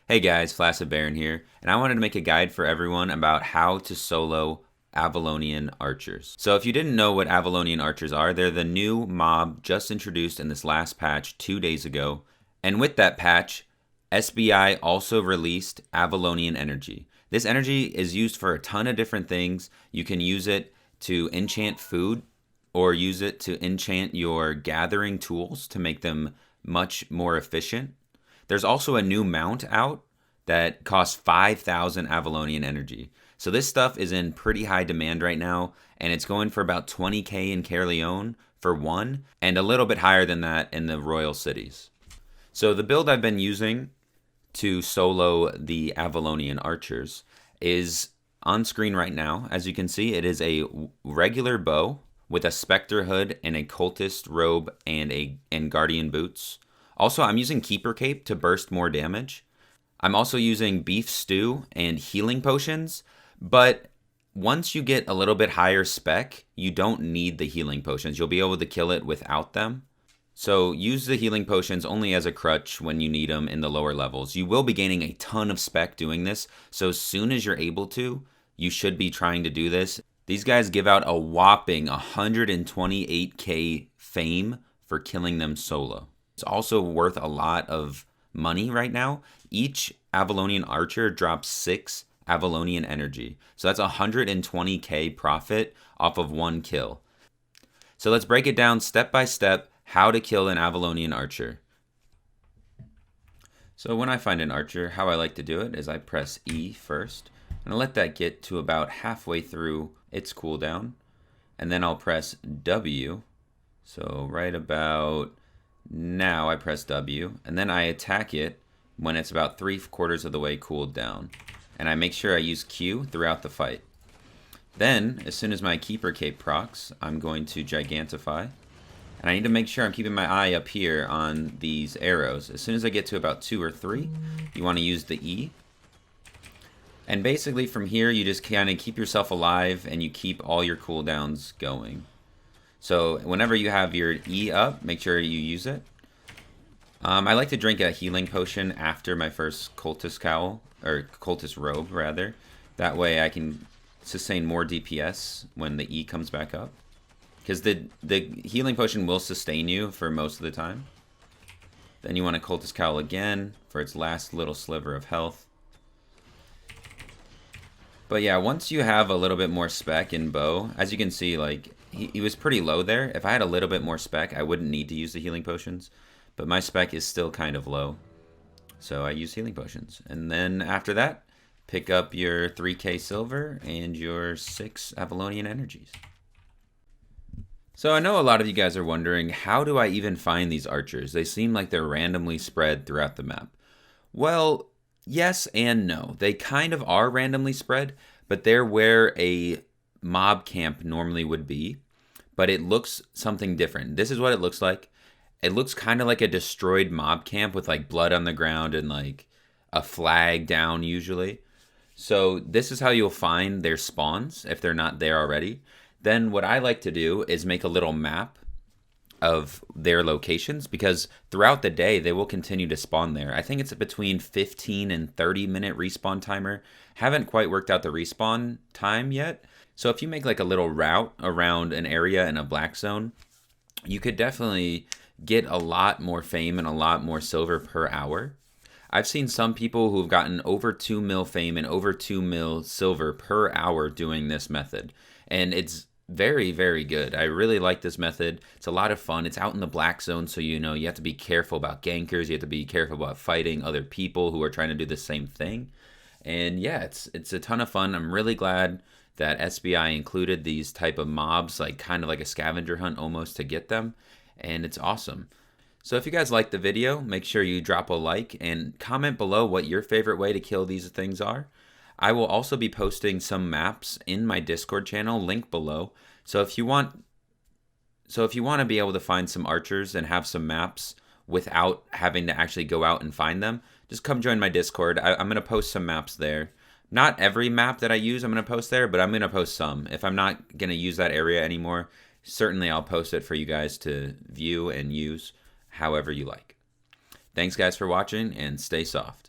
Hey guys, Flaccid Baron here, and I wanted to make a guide for everyone about how to solo Avalonian archers. So if you didn't know what Avalonian archers are, they're the new mob just introduced in this last patch 2 days ago. And with that patch, SBI also released Avalonian energy. This energy is used for a ton of different things. You can use it to enchant food or use it to enchant your gathering tools to make them much more efficient. There's also a new mount out that costs 5,000 Avalonian energy. So this stuff is in pretty high demand right now, and it's going for about 20k in Caerleon for one, and a little bit higher than that in the royal cities. So the build I've been using to solo the Avalonian archers is on screen right now. As you can see, it is a regular bow with a specter hood and a cultist robe and guardian boots. Also, I'm using Keeper Cape to burst more damage. I'm also using Beef Stew and healing potions, but once you get a little bit higher spec, you don't need the healing potions. You'll be able to kill it without them. So use the healing potions only as a crutch when you need them in the lower levels. You will be gaining a ton of spec doing this, so as soon as you're able to, you should be trying to do this. These guys give out a whopping 128k fame for killing them solo. It's also worth a lot of money right now. Each Avalonian archer drops 6 Avalonian energy. So that's 120k profit off of one kill. So let's break it down step by step how to kill an Avalonian archer. So when I find an archer, how I like to do it is I press E first, and I let that get to about halfway through its cooldown, and then I'll press W. So right about now I press W, and then I attack it when it's about 3/4 of the way cooled down. And I make sure I use Q throughout the fight. Then, as soon as my Keeper Cape procs, I'm going to Gigantify. And I need to make sure I'm keeping my eye up here on these arrows. As soon as I get to about 2 or 3, you want to use the E. And basically from here, you just kind of keep yourself alive and you keep all your cooldowns going. So whenever you have your E up, make sure you use it. I like to drink a healing potion after my first cultist cowl, or cultist robe rather. That way I can sustain more DPS when the E comes back up. Because the healing potion will sustain you for most of the time. Then you want a cultist cowl again for its last little sliver of health. But yeah, once you have a little bit more spec in bow, as you can see, like he was pretty low there. If I had a little bit more spec, I wouldn't need to use the healing potions. But my spec is still kind of low, so I use healing potions. And then after that, pick up your 3k silver and your 6 Avalonian energies. So I know a lot of you guys are wondering, how do I even find these archers? They seem like they're randomly spread throughout the map. Well, yes and no. They kind of are randomly spread, but they're where a mob camp normally would be. But it looks something different. This is what it looks like. It looks kind of like a destroyed mob camp with like blood on the ground and like a flag down usually. So this is how you'll find their spawns if they're not there already. Then what I like to do is make a little map of their locations, because throughout the day they will continue to spawn there. I think it's between 15 and 30 minute respawn timer. Haven't quite worked out the respawn time yet. So if you make like a little route around an area in a black zone, you could definitely get a lot more fame and a lot more silver per hour. I've seen some people who've gotten over 2 mil fame and over 2 mil silver per hour doing this method. And it's very, very good. I really like this method. It's a lot of fun. It's out in the black zone, so you know you have to be careful about gankers. You have to be careful about fighting other people who are trying to do the same thing. And yeah, it's a ton of fun. I'm really glad that SBI included these type of mobs, like kind of like a scavenger hunt almost, to get them. And it's awesome. So if you guys liked the video, make sure you drop a like and comment below what your favorite way to kill these things are. I will also be posting some maps in my Discord channel, link below. So if you want to be able to find some archers and have some maps without having to actually go out and find them, just come join my Discord. I'm going to post some maps there. Not every map that I use I'm going to post there, but I'm going to post some. If I'm not going to use that area anymore, certainly I'll post it for you guys to view and use however you like. Thanks guys for watching, and stay soft.